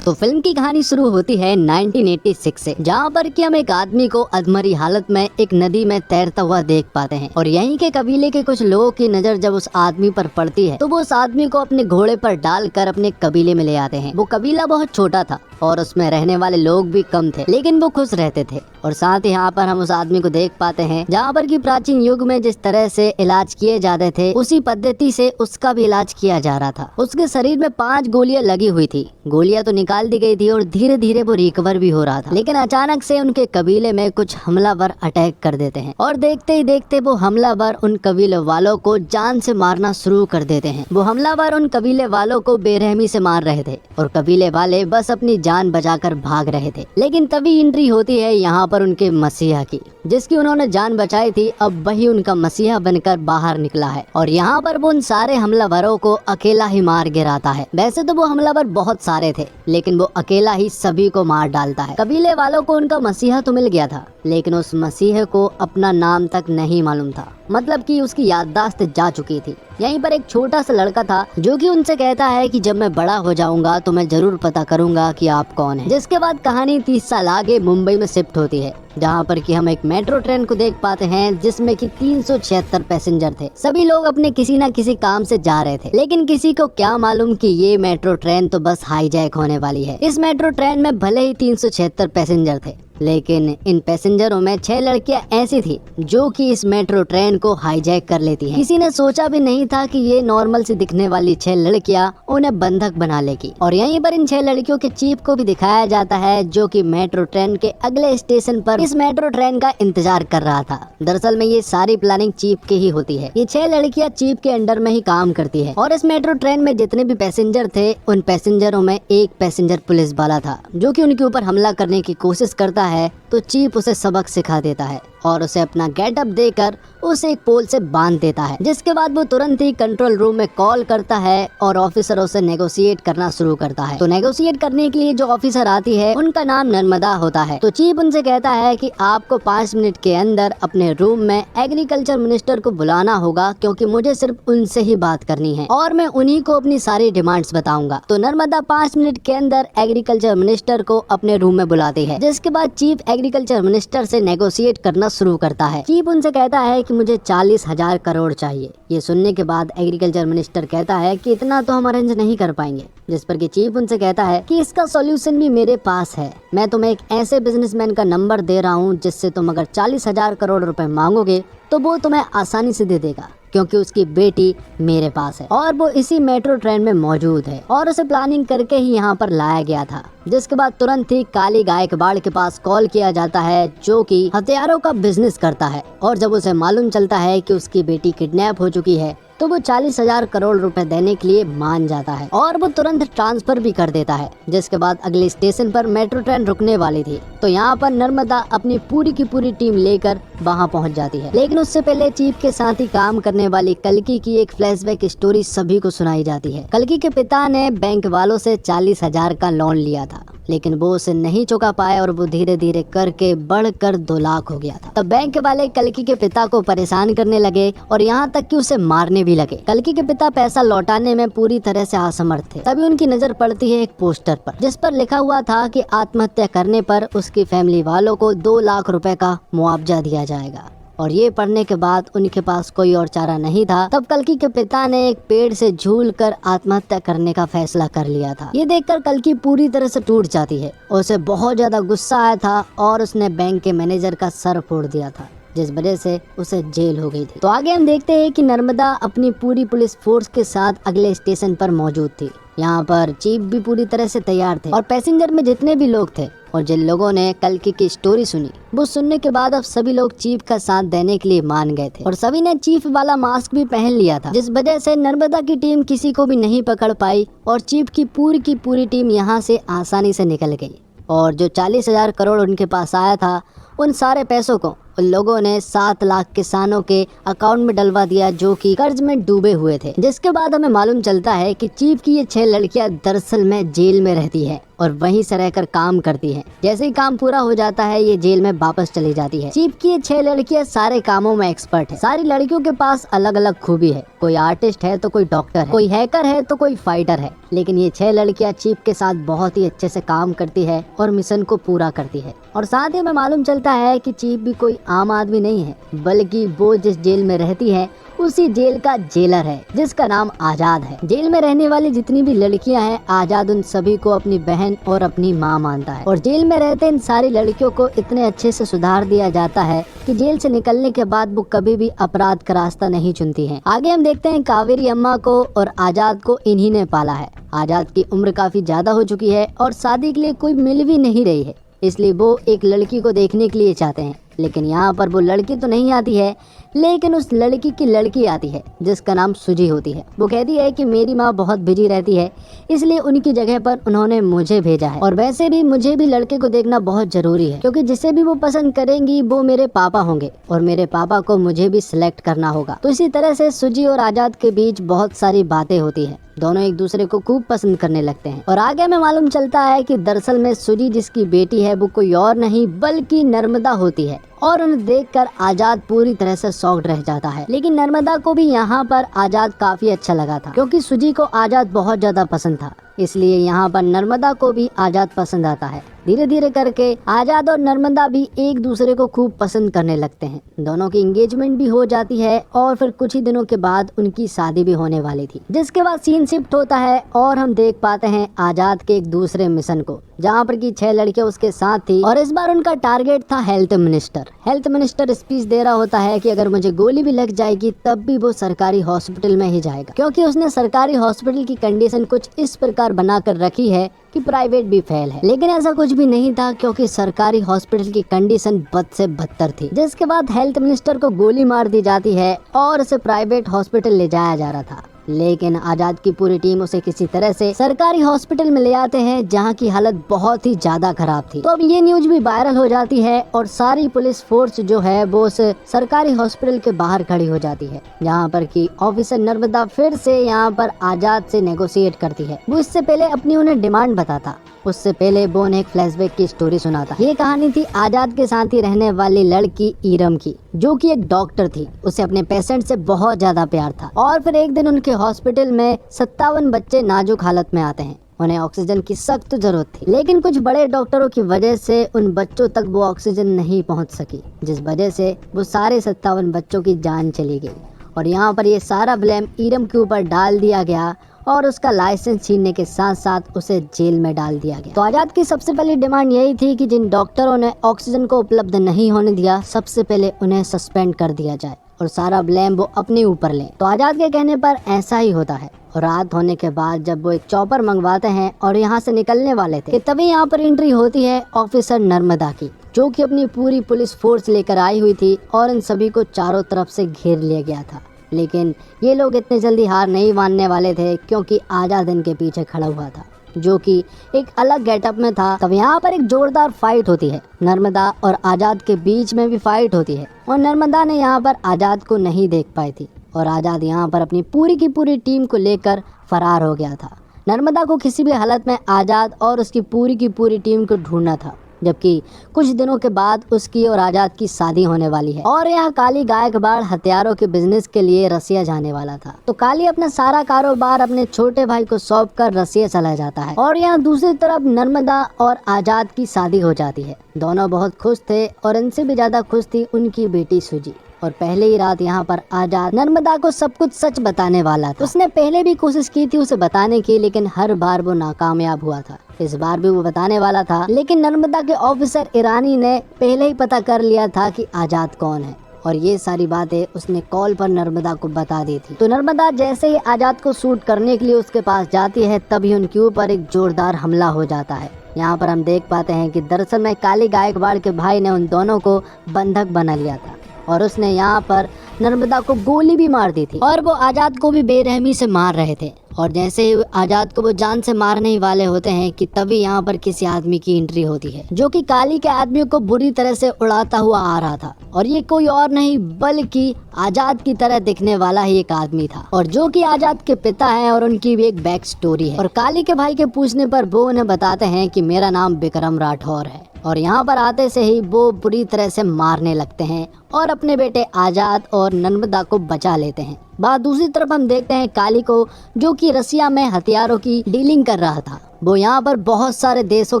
तो फिल्म की कहानी शुरू होती है 1986 से, जहाँ पर कि हम एक आदमी को अधमरी हालत में एक नदी में तैरता हुआ देख पाते हैं। और यहीं के कबीले के कुछ लोगों की नजर जब उस आदमी पर पड़ती है तो वो उस आदमी को अपने घोड़े पर डालकर अपने कबीले में ले आते हैं। वो कबीला बहुत छोटा था और उसमें रहने वाले लोग भी कम थे, लेकिन वो खुश रहते थे। और साथ ही यहाँ पर हम उस आदमी को देख पाते हैं जहाँ पर कि प्राचीन युग में जिस तरह से इलाज किए जाते थे उसी पद्धति से उसका भी इलाज किया जा रहा था। उसके शरीर में 5 गोलियां लगी हुई थी। गोलियां तो निकाल दी गई थी और धीरे धीरे वो रिकवर भी हो रहा था, लेकिन अचानक से उनके कबीले में कुछ हमलावर अटैक कर देते हैं और देखते ही देखते वो हमलावर उन कबीले वालों को जान से मारना शुरू कर देते हैं। वो हमलावर उन कबीले वालों को बेरहमी से मार रहे थे और कबीले वाले बस अपनी जान बचाकर भाग रहे थे। लेकिन तभी एंट्री होती है यहाँ पर उनके मसीहा की, जिसकी उन्होंने जान बचाई थी। अब वही उनका मसीहा बनकर बाहर निकला है और यहाँ पर वो उन सारे हमलावरों को अकेला ही मार गिराता है। वैसे तो वो हमलावर बहुत सारे थे, लेकिन वो अकेला ही सभी को मार डालता है। कबीले वालों को उनका मसीहा तो मिल गया था, लेकिन उस मसीहे को अपना नाम तक नहीं मालूम था, मतलब कि उसकी याददाश्त जा चुकी थी। यहीं पर एक छोटा सा लड़का था जो कि उनसे कहता है कि जब मैं बड़ा हो जाऊंगा तो मैं जरूर पता करूंगा कि आप कौन हैं। जिसके बाद कहानी 30 साल आगे मुंबई में शिफ्ट होती है, जहाँ पर कि हम एक मेट्रो ट्रेन को देख पाते हैं जिसमें कि 376 पैसेंजर थे। सभी लोग अपने किसी न किसी काम से जा रहे थे, लेकिन किसी को क्या मालूम कि ये मेट्रो ट्रेन तो बस हाईजैक होने वाली है। इस मेट्रो ट्रेन में भले ही 376 पैसेंजर थे, लेकिन इन पैसेंजरों में 6 लड़कियां ऐसी थी जो कि इस मेट्रो ट्रेन को हाईजैक कर लेती हैं। किसी ने सोचा भी नहीं था कि ये नॉर्मल सी दिखने वाली 6 लड़कियां उन्हें बंधक बना लेगी। और यहीं पर इन 6 लड़कियों के चीफ को भी दिखाया जाता है जो कि मेट्रो ट्रेन के अगले स्टेशन पर इस मेट्रो ट्रेन का इंतजार कर रहा था। दरअसल में ये सारी प्लानिंग चीफ की ही होती है। ये 6 लड़कियां चीफ के अंडर में ही काम करती है और इस मेट्रो ट्रेन में जितने भी पैसेंजर थे उन पैसेंजरों में एक पैसेंजर पुलिस वाला था जो कि उनके ऊपर हमला करने की कोशिश करता है। तो चीफ उसे सबक सिखा देता है और उसे अपना गेटअप देकर उसे एक पोल से बांध देता है। जिसके बाद वो तुरंत ही कंट्रोल रूम में कॉल करता है और ऑफिसरों से नेगोशिएट करना शुरू करता है। तो नेगोशिएट करने के लिए जो ऑफिसर आती है उनका नाम नर्मदा होता है। तो चीफ उनसे कहता है कि आपको 5 मिनट के अंदर अपने रूम में एग्रीकल्चर मिनिस्टर को बुलाना होगा, क्योंकि मुझे सिर्फ उनसे ही बात करनी है और मैं उन्हीं को अपनी सारी डिमांड्स बताऊंगा। तो नर्मदा 5 मिनट के अंदर एग्रीकल्चर मिनिस्टर को अपने रूम में बुलाती है। जिसके बाद चीफ एग्रीकल्चर मिनिस्टर से नेगोशिएट करना शुरू करता है। चीफ उनसे कहता है कि मुझे 40,000 करोड़ चाहिए। ये सुनने के बाद एग्रीकल्चर मिनिस्टर कहता है कि इतना तो हम अरेंज नहीं कर पाएंगे। जिस पर कि चीफ उनसे कहता है कि इसका सॉल्यूशन भी मेरे पास है। मैं तुम्हें एक ऐसे बिजनेसमैन का नंबर दे रहा हूँ जिससे तुम अगर 40,000 करोड़ रुपए मांगोगे तो वो तुम्हें आसानी से दे देगा, क्योंकि उसकी बेटी मेरे पास है और वो इसी मेट्रो ट्रेन में मौजूद है और उसे प्लानिंग करके ही यहाँ पर लाया गया था। जिसके बाद तुरंत ही काली गायकवाड़ के पास कॉल किया जाता है जो कि हथियारों का बिजनेस करता है। और जब उसे मालूम चलता है कि उसकी बेटी किडनैप हो चुकी है तो वो 40,000 करोड़ रुपए देने के लिए मान जाता है और वो तुरंत ट्रांसफर भी कर देता है। जिसके बाद अगले स्टेशन पर मेट्रो ट्रेन रुकने वाली थी, तो यहाँ पर नर्मदा अपनी पूरी की पूरी टीम लेकर वहाँ पहुँच जाती है। लेकिन उससे पहले चीफ के साथ ही काम करने वाली कल्कि की एक फ्लैशबैक स्टोरी सभी को सुनाई जाती है। कल्कि के पिता ने बैंक वालों से 40,000 का लोन लिया था, लेकिन वो उसे नहीं चुका पाए और वो धीरे धीरे करके बढ़कर 2 लाख हो गया था। तब बैंक वाले कल्कि के पिता को परेशान करने लगे और यहाँ तक कि उसे मारने भी लगे। कल्कि के पिता पैसा लौटाने में पूरी तरह से असमर्थ थे। तभी उनकी नजर पड़ती है एक पोस्टर पर, जिस पर लिखा हुआ था कि आत्महत्या करने पर उसकी फैमिली वालों को 2 लाख रुपए का मुआवजा दिया जाएगा। और ये पढ़ने के बाद उनके पास कोई और चारा नहीं था। तब कल्कि के पिता ने एक पेड़ से झूलकर आत्महत्या करने का फैसला कर लिया था। ये देखकर कल्कि पूरी तरह से टूट जाती है। उसे बहुत ज्यादा गुस्सा आया था और उसने बैंक के मैनेजर का सर फोड़ दिया था, जिस वजह से उसे जेल हो गई थी। तो आगे हम देखते हैं कि नर्मदा अपनी पूरी पुलिस फोर्स के साथ अगले स्टेशन पर मौजूद थी। यहाँ पर चीफ भी पूरी तरह से तैयार थे और पैसेंजर में जितने भी लोग थे और जिन लोगों ने कल्कि की स्टोरी सुनी, वो सुनने के बाद अब सभी लोग चीफ का साथ देने के लिए मान गए थे और सभी ने चीफ वाला मास्क भी पहन लिया था। जिस वजह से नर्मदा की टीम किसी को भी नहीं पकड़ पाई और चीफ की पूरी टीम यहाँ से आसानी से निकल गई। और जो 40,000 करोड़ उनके पास आया था, उन सारे पैसों को उन लोगों ने 7 लाख किसानों के अकाउंट में डलवा दिया जो कि कर्ज में डूबे हुए थे। जिसके बाद हमें मालूम चलता है कि चीफ की ये 6 लड़कियां दरअसल में जेल में रहती है और वहीं से रहकर काम करती हैं। जैसे ही काम पूरा हो जाता है ये जेल में वापस चली जाती है। चीफ की ये 6 लड़कियां सारे कामों में एक्सपर्ट है। सारी लड़कियों के पास अलग अलग खूबी है, कोई आर्टिस्ट है तो कोई डॉक्टर है, कोई हैकर है तो कोई फाइटर है। लेकिन ये 6 लड़कियां चीफ के साथ बहुत ही अच्छे से काम करती है और मिशन को पूरा करती है। और साथ ही हमें मालूम चलता है कि चीफ भी कोई आम आदमी नहीं है, बल्कि वो जिस जेल में रहती है उसी जेल का जेलर है जिसका नाम आजाद है। जेल में रहने वाली जितनी भी लड़कियां हैं, आजाद उन सभी को अपनी बहन और अपनी माँ मानता है। और जेल में रहते इन सारी लड़कियों को इतने अच्छे से सुधार दिया जाता है कि जेल से निकलने के बाद वो कभी भी अपराध का रास्ता नहीं चुनती हैं। आगे हम देखते हैं कावेरी अम्मा को और आजाद को इन्हीं ने पाला है। आजाद की उम्र काफी ज्यादा हो चुकी है और शादी के लिए कोई मिल भी नहीं रही है, इसलिए वो एक लड़की को देखने के लिए चाहते हैं। लेकिन यहाँ पर वो लड़की तो नहीं आती है, लेकिन उस लड़की की लड़की आती है जिसका नाम सुजी होती है। वो कहती है कि मेरी माँ बहुत बिजी रहती है, इसलिए उनकी जगह पर उन्होंने मुझे भेजा है। और वैसे भी मुझे भी लड़के को देखना बहुत जरूरी है, क्योंकि जिसे भी वो पसंद करेंगी वो मेरे पापा होंगे और मेरे पापा को मुझे भी सिलेक्ट करना होगा। तो इसी तरह से सुजी और आजाद के बीच बहुत सारी बातें होती है। दोनों एक दूसरे को खूब पसंद करने लगते हैं। और आगे में मालूम चलता है कि दरअसल में सुजी जिसकी बेटी है वो कोई और नहीं बल्कि नर्मदा होती है। और उन्हें देखकर आजाद पूरी तरह से शॉक्ड रह जाता है। लेकिन नर्मदा को भी यहाँ पर आजाद काफी अच्छा लगा था, क्योंकि सुजी को आजाद बहुत ज्यादा पसंद था, इसलिए यहाँ पर नर्मदा को भी आजाद पसंद आता है। धीरे धीरे करके आजाद और नर्मदा भी एक दूसरे को खूब पसंद करने लगते हैं। दोनों की एंगेजमेंट भी हो जाती है और फिर कुछ ही दिनों के बाद उनकी शादी भी होने वाली थी। जिसके बाद सीन शिफ्ट होता है और हम देख पाते हैं आजाद के एक दूसरे मिशन को, जहाँ पर की 6 लड़कियां उसके साथ थी। और इस बार उनका टारगेट था health minister. Health minister speech दे रहा होता है कि अगर मुझे गोली भी लग जाएगी तब भी वो सरकारी हॉस्पिटल में ही जाएगा, क्योंकि उसने सरकारी हॉस्पिटल की कंडीशन कुछ इस प्रकार बनाकर रखी है कि प्राइवेट भी फेल है। लेकिन ऐसा कुछ भी नहीं था, क्योंकि सरकारी हॉस्पिटल की कंडीशन बद से बदतर थी। जिसके बाद हेल्थ मिनिस्टर को गोली मार दी जाती है और उसे प्राइवेट हॉस्पिटल ले जाया जा रहा था। लेकिन आजाद की पूरी टीम उसे किसी तरह से सरकारी हॉस्पिटल में ले आते हैं, जहां की हालत बहुत ही ज्यादा खराब थी। तो अब ये न्यूज भी वायरल हो जाती है और सारी पुलिस फोर्स जो है वो उस सरकारी हॉस्पिटल के बाहर खड़ी हो जाती है, जहां पर की ऑफिसर नर्मदा फिर से यहाँ पर आजाद से नेगोशिएट करती है। वो इससे पहले अपनी उन्हें डिमांड बताता, उससे पहले वो उन्हें एक फ्लैशबैक की स्टोरी सुनाता। ये कहानी थी आजाद के साथ ही रहने वाली लड़की इरम की, जो कि एक डॉक्टर थी। उसे अपने पेशेंट से बहुत ज्यादा प्यार था। और फिर एक दिन उनके हॉस्पिटल में 57 बच्चे नाजुक हालत में आते हैं। उन्हें ऑक्सीजन की सख्त जरूरत थी, लेकिन कुछ बड़े डॉक्टरों की वजह से उन बच्चों तक वो ऑक्सीजन नहीं पहुंच सकी, जिस वजह से वो सारे 57 बच्चों की जान चली गई। और यहाँ पर ये सारा ब्लेम इरम के ऊपर डाल दिया गया और उसका लाइसेंस छीनने के साथ साथ उसे जेल में डाल दिया गया। तो आजाद की सबसे पहली डिमांड यही थी कि जिन डॉक्टरों ने ऑक्सीजन को उपलब्ध नहीं होने दिया, सबसे पहले उन्हें सस्पेंड कर दिया जाए और सारा ब्लेम वो अपने ऊपर लें। तो आजाद के कहने पर ऐसा ही होता है। और रात होने के बाद जब वो एक चॉपर मंगवाते हैं और यहाँ से निकलने वाले थे, तभी यहाँ पर एंट्री होती है ऑफिसर नर्मदा की, जो कि अपनी पूरी पुलिस फोर्स लेकर आई हुई थी और इन सभी को चारों तरफ से घेर लिया गया था। लेकिन ये लोग इतने जल्दी हार नहीं मानने वाले थे, क्योंकि आजाद इनके पीछे खड़ा हुआ था, जो कि एक अलग गेटअप में था। तब यहाँ पर एक जोरदार फाइट होती है, नर्मदा और आजाद के बीच में भी फाइट होती है। और नर्मदा ने यहाँ पर आजाद को नहीं देख पाई थी और आजाद यहाँ पर अपनी पूरी की पूरी टीम को लेकर फरार हो गया था। नर्मदा को किसी भी हालत में आजाद और उसकी पूरी की पूरी टीम को ढूंढना था, जबकि कुछ दिनों के बाद उसकी और आजाद की शादी होने वाली है। और यहाँ काली गायकवाड़ हथियारों के बिजनेस के लिए रसिया जाने वाला था। तो काली अपना सारा कारोबार अपने छोटे भाई को सौंप कर रसिया चला जाता है। और यहाँ दूसरी तरफ नर्मदा और आजाद की शादी हो जाती है। दोनों बहुत खुश थे और इनसे भी ज्यादा खुश थी उनकी बेटी सुजी। और पहले ही रात यहाँ पर आजाद नर्मदा को सब कुछ सच बताने वाला था। उसने पहले भी कोशिश की थी उसे बताने की, लेकिन हर बार वो नाकामयाब हुआ था। इस बार भी वो बताने वाला था, लेकिन नर्मदा के ऑफिसर ईरानी ने पहले ही पता कर लिया था कि आजाद कौन है और ये सारी बातें उसने कॉल पर नर्मदा को बता दी थी। तो नर्मदा जैसे ही आजाद को शूट करने के लिए उसके पास जाती है, तभी उनके ऊपर एक जोरदार हमला हो जाता है। यहाँ पर हम देख पाते हैं कि दरअसल में काली गायकवाड़ के भाई ने उन दोनों को बंधक बना लिया था और उसने यहाँ पर नर्मदा को गोली भी मार दी थी और वो आजाद को भी बेरहमी से मार रहे थे। और जैसे ही आजाद को वो जान से मारने ही वाले होते हैं कि तभी यहाँ पर किसी आदमी की एंट्री होती है जो कि काली के आदमी को बुरी तरह से उड़ाता हुआ आ रहा था। और ये कोई और नहीं बल्कि आजाद की तरह दिखने वाला ही एक आदमी था, और जो कि आजाद के पिता हैं, और उनकी भी एक बैक स्टोरी है। और काली के भाई के पूछने पर वो उन्हें बताते हैं कि मेरा नाम विक्रम राठौर है। और यहाँ पर आते से ही वो बुरी तरह से मारने लगते हैं और अपने बेटे आजाद और नर्मदा को बचा लेते हैं। बात दूसरी तरफ हम देखते हैं काली को, जो कि रसिया में हथियारों की डीलिंग कर रहा था। वो यहाँ पर बहुत सारे देशों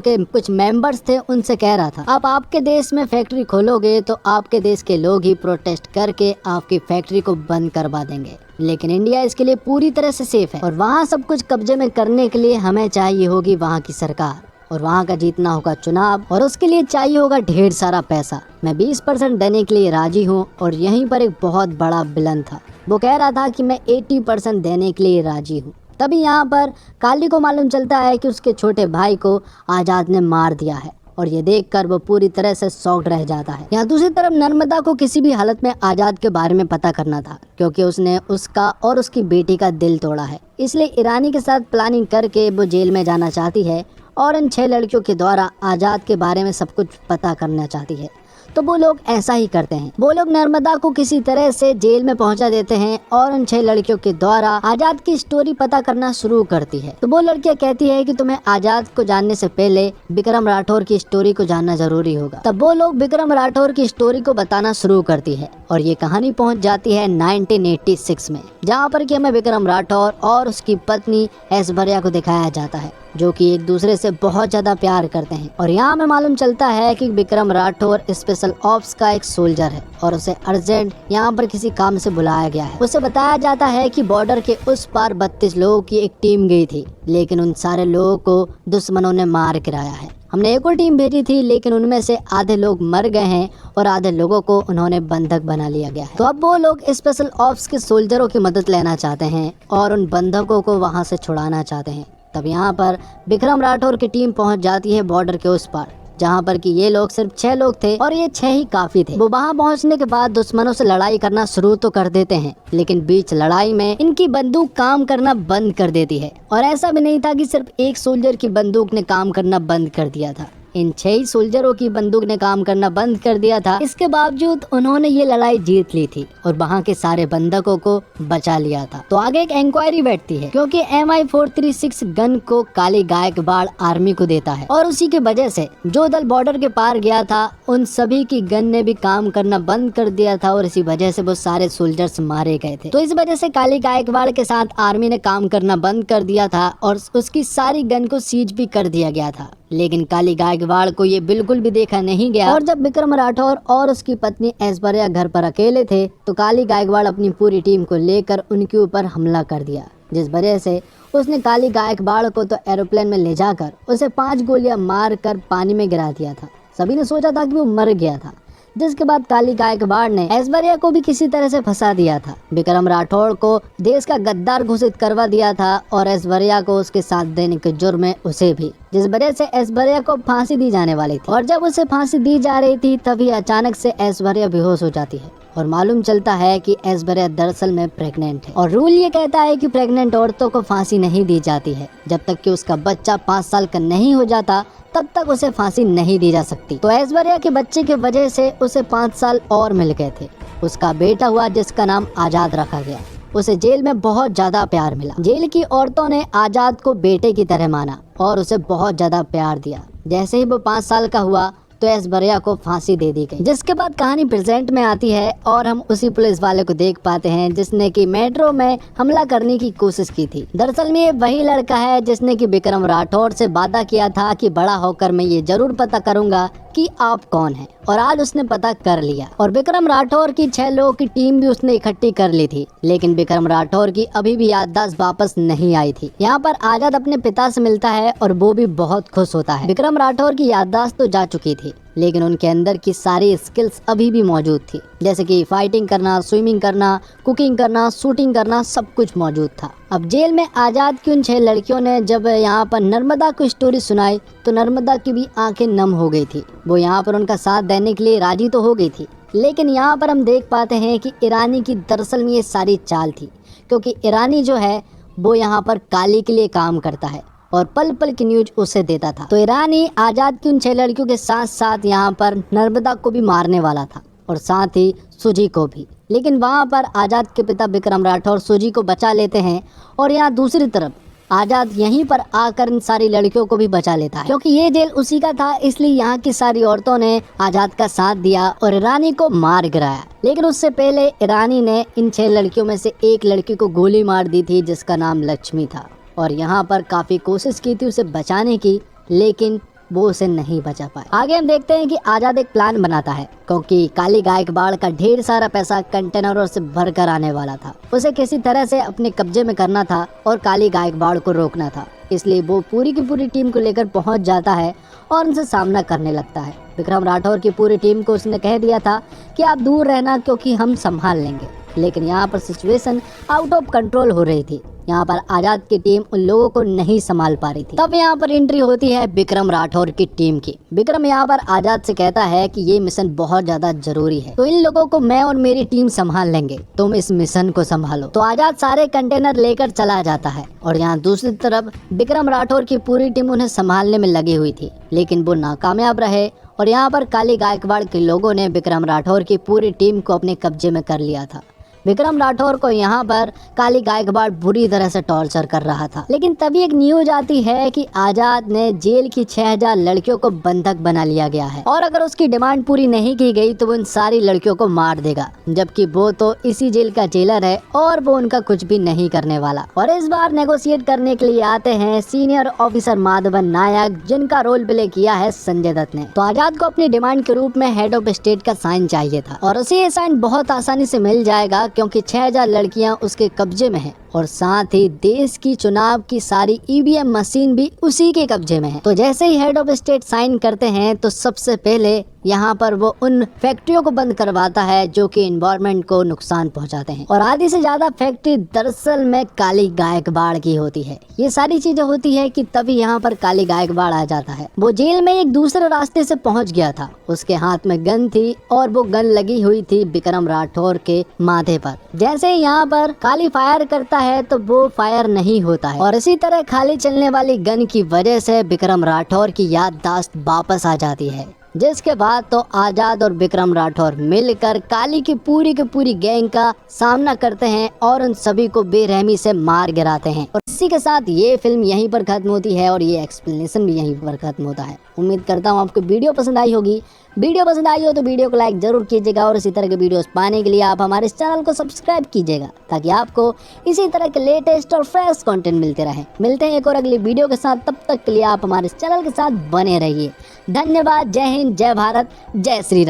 के कुछ मेंबर्स थे, उनसे कह रहा था आप आपके देश में फैक्ट्री खोलोगे तो आपके देश के लोग ही प्रोटेस्ट करके आपकी फैक्ट्री को बंद करवा देंगे, लेकिन इंडिया इसके लिए पूरी तरह से सेफ है। और वहाँ सब कुछ कब्जे में करने के लिए हमें चाहिए होगी वहाँ की सरकार, और वहाँ का जीतना होगा चुनाव, और उसके लिए चाहिए होगा ढेर सारा पैसा। मैं 20% देने के लिए राजी हूँ। और यहीं पर एक बहुत बड़ा विलन था, वो कह रहा था कि मैं 80% देने के लिए राजी हूँ। तभी यहाँ पर काली को मालूम चलता है कि उसके छोटे भाई को आजाद ने मार दिया है, और ये देखकर वो पूरी तरह से शॉक्ड रह जाता है। यहाँ दूसरी तरफ नर्मदा को किसी भी हालत में आजाद के बारे में पता करना था, क्योंकि उसने उसका और उसकी बेटी का दिल तोड़ा है। इसलिए ईरानी के साथ प्लानिंग करके वो जेल में जाना चाहती है और इन 6 लड़कियों के द्वारा आजाद के बारे में सब कुछ पता करना चाहती है। तो वो लोग ऐसा ही करते हैं, वो लोग नर्मदा को किसी तरह से जेल में पहुंचा देते हैं और उन 6 लड़कियों के द्वारा आजाद की स्टोरी पता करना शुरू करती है। तो वो लड़कियां कहती है कि तुम्हें आजाद को जानने से पहले विक्रम राठौर की स्टोरी को जानना जरूरी होगा। तब वो लोग विक्रम राठौर की स्टोरी को बताना शुरू करती है, और ये कहानी पहुंच जाती है 1986 में, जहाँ पर कि हमें विक्रम राठौर और उसकी पत्नी ऐश्वर्या को दिखाया जाता है, जो कि एक दूसरे से बहुत ज्यादा प्यार करते हैं। और यहाँ हमें मालूम चलता है कि विक्रम राठौर स्पेशल ऑप्स का एक सोल्जर है, और उसे अर्जेंट यहाँ पर किसी काम से बुलाया गया है। उसे बताया जाता है कि बॉर्डर के उस पार 32 लोगों की एक टीम गई थी, लेकिन उन सारे लोगों को दुश्मनों ने मार गिराया है। हमने एक और टीम भेजी थी, लेकिन उनमें से आधे लोग मर गए हैं और आधे लोगों को उन्होंने बंधक बना लिया गया है। तो अब वो लोग स्पेशल ऑप्स के सोल्जरों की मदद लेना चाहते हैं और उन बंधकों को वहां से छुड़ाना चाहते हैं। तब यहाँ पर विक्रम राठौर की टीम पहुंच जाती है बॉर्डर के उस पार, जहाँ पर कि ये लोग सिर्फ 6 लोग थे, और ये 6 ही काफी थे। वो वहाँ पहुँचने के बाद दुश्मनों से लड़ाई करना शुरू तो कर देते हैं, लेकिन बीच लड़ाई में इनकी बंदूक काम करना बंद कर देती है। और ऐसा भी नहीं था कि सिर्फ एक सोल्जर की बंदूक ने काम करना बंद कर दिया था, इन 6 सोल्जरों की बंदूक ने काम करना बंद कर दिया था। इसके बावजूद उन्होंने ये लड़ाई जीत ली थी और वहाँ के सारे बंधकों को बचा लिया था। तो आगे एक इंक्वायरी बैठती है, क्योंकि MI436 गन को काली गायकवाड़ आर्मी को देता है, और उसी की वजह से जो दल बॉर्डर के पार गया था उन सभी की गन ने भी काम करना बंद कर दिया था, और इसी वजह से वो सारे सोल्जर्स मारे गए थे। तो इस वजह से काली गायकवाड़ के साथ आर्मी ने काम करना बंद कर दिया था और उसकी सारी गन को सीज भी कर दिया गया था। लेकिन काली गायकवाड़ को ये बिल्कुल भी देखा नहीं गया, और जब विक्रम राठौर और उसकी पत्नी ऐश्वर्या घर पर अकेले थे तो काली गायकवाड़ अपनी पूरी टीम को लेकर उनके ऊपर हमला कर दिया, जिस वजह से उसने काली गायकवाड़ को तो एरोप्लेन में ले जाकर उसे 5 गोलियां मार कर पानी में गिरा दिया था। सभी ने सोचा था कि वो मर गया था, जिसके बाद काली गायकवाड़ ने ऐश्वर्या को भी किसी तरह से फंसा दिया था। विक्रम राठौड़ को देश का गद्दार घोषित करवा दिया था और ऐश्वर्या को उसके साथ देने के जुर्म में उसे भी, जिस वजह से ऐश्वर्या को फांसी दी जाने वाली थी। और जब उसे फांसी दी जा रही थी तभी अचानक से ऐश्वर्या बेहोश हो जाती है, और मालूम चलता है कि ऐश्वर्या दरअसल में प्रेग्नेंट है। और रूल ये कहता है कि प्रेग्नेंट औरतों को फांसी नहीं दी जाती है, जब तक कि उसका बच्चा 5 साल का नहीं हो जाता तब तक उसे फांसी नहीं दी जा सकती। तो ऐश्वर्या के बच्चे की वजह से उसे 5 साल और मिल गए थे। उसका बेटा हुआ जिसका नाम आजाद रखा गया। उसे जेल में बहुत ज्यादा प्यार मिला। जेल की औरतों ने आजाद को बेटे की तरह माना और उसे बहुत ज्यादा प्यार दिया। जैसे ही वो 5 साल का हुआ तो ऐश्वर्या को फांसी दे दी गई। जिसके बाद कहानी प्रेजेंट में आती है और हम उसी पुलिस वाले को देख पाते हैं जिसने कि मेट्रो में हमला करने की कोशिश की थी। दरअसल में ये वही लड़का है जिसने कि विक्रम राठौर से वादा किया था कि बड़ा होकर मैं ये जरूर पता करूंगा कि आप कौन हैं, और आज उसने पता कर लिया। और विक्रम राठौर की 6 लोगों की टीम भी उसने इकट्ठी कर ली थी, लेकिन विक्रम राठौर की अभी भी याददाश्त वापस नहीं आई थी। यहाँ पर आजाद अपने पिता से मिलता है और वो भी बहुत खुश होता है। विक्रम राठौर की याददाश्त तो जा चुकी थी, लेकिन उनके अंदर की सारी स्किल्स अभी भी मौजूद थी, जैसे कि फाइटिंग करना, स्विमिंग करना, कुकिंग करना, शूटिंग करना, सब कुछ मौजूद था। अब जेल में आजाद की उन 6 लड़कियों ने जब यहाँ पर नर्मदा को स्टोरी सुनाई तो नर्मदा की भी आंखें नम हो गई थी। वो यहाँ पर उनका साथ देने के लिए राजी तो हो गई थी, लेकिन यहाँ पर हम देख पाते हैं कि ईरानी की दरअसल में ये सारी चाल थी, क्योंकि ईरानी जो है वो यहाँ पर काली के लिए काम करता है और पल पल की न्यूज उसे देता था। तो ईरानी आजाद की उन 6 लड़कियों के साथ साथ यहाँ पर नर्मदा को भी मारने वाला था और साथ ही सुजी को भी। लेकिन वहाँ पर आजाद के पिता विक्रम राठौर सुजी को बचा लेते हैं और यहाँ दूसरी तरफ आजाद यहीं पर आकर इन सारी लड़कियों को भी बचा लेता है। क्योंकि ये जेल उसी का था, इसलिए यहाँ की सारी औरतों ने आजाद का साथ दिया और ईरानी को मार गिराया। लेकिन उससे पहले ईरानी ने इन 6 लड़कियों में से एक लड़की को गोली मार दी थी जिसका नाम लक्ष्मी था और यहाँ पर काफी कोशिश की थी उसे बचाने की, लेकिन वो उसे नहीं बचा पाए। आगे हम देखते हैं कि आजाद एक प्लान बनाता है क्योंकि काली गायकवाड़ का ढेर सारा पैसा कंटेनरों से भर कर आने वाला था। उसे किसी तरह से अपने कब्जे में करना था और काली गायकवाड़ को रोकना था। इसलिए वो पूरी की पूरी टीम को लेकर पहुंच जाता है और उनसे सामना करने लगता है। विक्रम राठौर की पूरी टीम को उसने कह दिया था कि आप दूर रहना क्योंकि हम संभाल लेंगे। लेकिन यहाँ पर सिचुएशन आउट ऑफ कंट्रोल हो रही थी। यहाँ पर आजाद की टीम उन लोगों को नहीं संभाल पा रही थी। तब यहाँ पर एंट्री होती है विक्रम राठौर की टीम की। विक्रम यहाँ पर आजाद से कहता है कि ये मिशन बहुत ज्यादा जरूरी है, तो इन लोगों को मैं और मेरी टीम संभाल लेंगे, तुम इस मिशन को संभालो। तो आजाद सारे कंटेनर लेकर चला जाता है और यहाँ दूसरी तरफ विक्रम राठौर की पूरी टीम उन्हें संभालने में लगी हुई थी, लेकिन वो नाकामयाब रहे और यहाँ पर काली गायकवाड़ के लोगों ने विक्रम राठौर की पूरी टीम को अपने कब्जे में कर लिया था। विक्रम राठौर को यहाँ पर काली गायकवाड़ बुरी तरह से टॉर्चर कर रहा था। लेकिन तभी एक न्यूज आती है कि आजाद ने जेल की 6000 लड़कियों को बंधक बना लिया गया है और अगर उसकी डिमांड पूरी नहीं की गई तो वो इन सारी लड़कियों को मार देगा, जबकि वो तो इसी जेल का जेलर है और वो उनका कुछ भी नहीं करने वाला। और इस बार नेगोशिएट करने के लिए आते हैं सीनियर ऑफिसर माधवन नायक, जिनका रोल प्ले किया है संजय दत्त ने। तो आजाद को अपनी डिमांड के रूप में हेड ऑफ स्टेट का साइन चाहिए था और उसे ये साइन बहुत आसानी से मिल जाएगा क्योंकि 6000 लड़कियां उसके कब्जे में हैं और साथ ही देश की चुनाव की सारी ईवीएम मशीन भी उसी के कब्जे में है। तो जैसे ही हेड ऑफ स्टेट साइन करते हैं तो सबसे पहले यहाँ पर वो उन फैक्ट्रियों को बंद करवाता है जो कि एनवायरनमेंट को नुकसान पहुंचाते हैं और आधी से ज्यादा फैक्ट्री दरअसल में काली गायकवाड़ की होती है। ये सारी चीजें होती है कि तभी यहाँ पर काली गायकवाड़ आ जाता है। वो जेल में एक दूसरे रास्ते से पहुंच गया था, उसके हाथ में गन थी और वो गन लगी हुई थी विक्रम राठौर के माथे पर। जैसे ही यहाँ पर काली फायर करता है तो वो फायर नहीं होता है और इसी तरह खाली चलने वाली गन की वजह से विक्रम राठौर की याददाश्त वापस आ जाती है, जिसके बाद तो आजाद और विक्रम राठौर मिलकर काली की पूरी गैंग का सामना करते हैं और उन सभी को बेरहमी से मार गिराते हैं। और इसी के साथ ये फिल्म यहीं पर खत्म होती है और ये एक्सप्लेनेशन भी यहीं पर खत्म होता है। उम्मीद करता हूँ आपको वीडियो पसंद आई होगी। वीडियो पसंद आई हो तो वीडियो को लाइक जरूर कीजिएगा और इसी तरह के वीडियोस पाने के लिए आप हमारे इस चैनल को सब्सक्राइब कीजिएगा ताकि आपको इसी तरह के लेटेस्ट और फ्रेश कंटेंट मिलते रहे। मिलते हैं एक और अगली वीडियो के साथ, तब तक के लिए आप हमारे इस चैनल के साथ बने रहिए। धन्यवाद। जय हिंद, जय भारत, जय श्री राम।